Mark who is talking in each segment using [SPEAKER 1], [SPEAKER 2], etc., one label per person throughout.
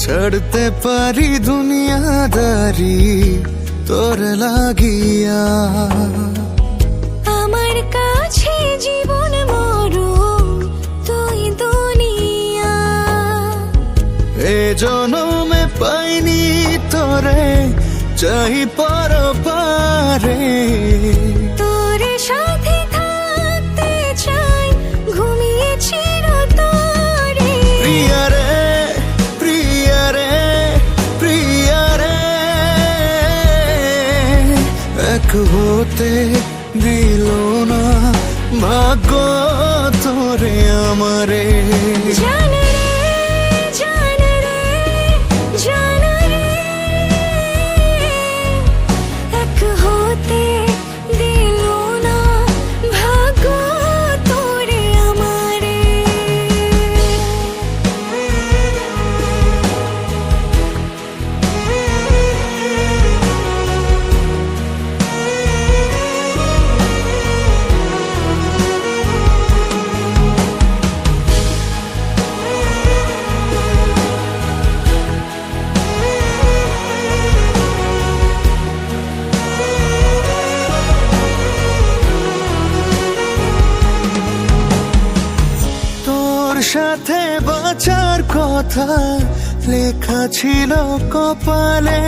[SPEAKER 1] ছাড়তে পারি দুনিয়াদারি তোর লাগিয়া।
[SPEAKER 2] আমার কাছে জীবন মরণ তুই দুনিয়া।
[SPEAKER 1] এ জনমে পাইনি তোরে চাই পরপারে।
[SPEAKER 2] তোর সাথে থাকতে চাই ঘুমিয়ে চিরতরে।
[SPEAKER 1] প্রিয়া রে প্রিয়া রে প্রিয়া রে, এক হতে দিল না ভাগ্য তোরে আমারে।
[SPEAKER 2] জান রে জান রে জান রে, এক হতে দিল না ভাগ্য তোরে আমারে।
[SPEAKER 1] তোর সাথে বাঁচার কথা লেখা ছিল কপালে,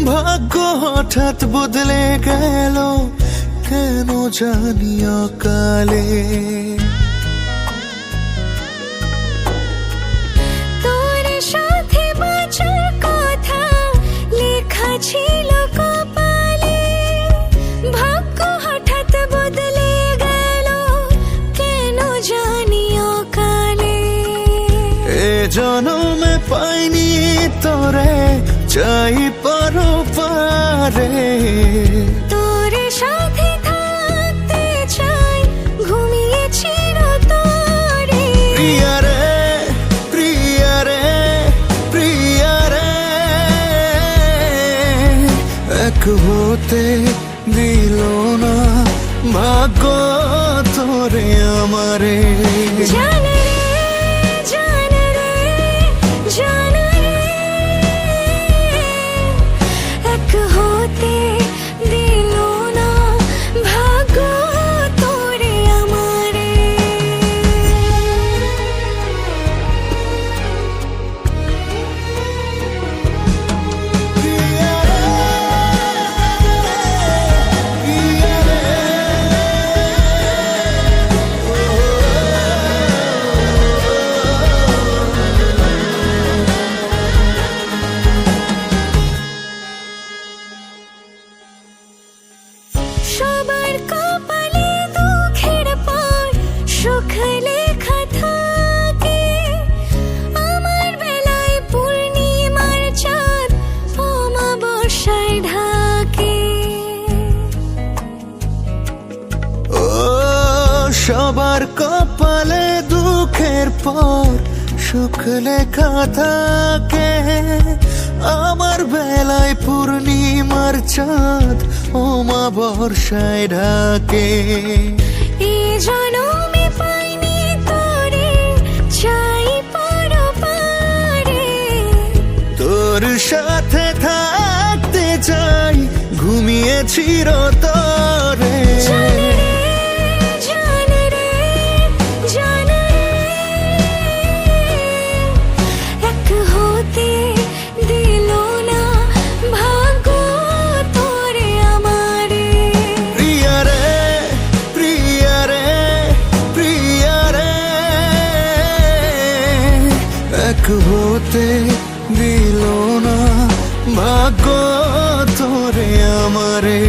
[SPEAKER 1] ভাগ্য হঠাৎ বদলে গেল কেন জানি অকালে।
[SPEAKER 2] তোর সাথে বাঁচার কথা লেখা ছিল কপালে, ভাগ্য হঠাৎ বদলে গেল কেন জানি অকালে।
[SPEAKER 1] এ জনমে পাইনি তোরে চাই পরপারে।
[SPEAKER 2] তোর সাথে থাকতে চাই ঘুমিয়ে চিরতরে।
[SPEAKER 1] প্রিয়া রে প্রিয়া রে প্রিয়া রে, এক হতে দিল না ভাগ্য তোরে আমারে।
[SPEAKER 2] জান রে জান রে জান রে, এক হতে দিল না ভাগ্য তোরে আমারে।
[SPEAKER 1] প্রিয়া রে প্রিয়া রে,
[SPEAKER 2] সবার কপালে দুঃখের পর সুখ লেখা থাকে, আমার বেলায় পূর্ণিমার চাঁদ অমাবস্যায় ঢাকে।
[SPEAKER 1] ও সবার কপালে দুঃখের পর সুখ লেখা থাকে, আমার বেলায় পূর্ণিমার চাঁদ অমাবস্যায় ঢাকে।
[SPEAKER 2] এই জনমে পাইনি তোরে চাই পরপারে।
[SPEAKER 1] তোর সাথে থাকতে চাই ঘুমিয়ে চিরতরে।
[SPEAKER 2] জান রে জান রে জান রে, এক হতে দিল না ভাগ্য তোরে আমারে।
[SPEAKER 1] প্রিয়া রে প্রিয়া রে প্রিয়া রে, এক হতে দিল না ভাগ্য তোরে আমারে।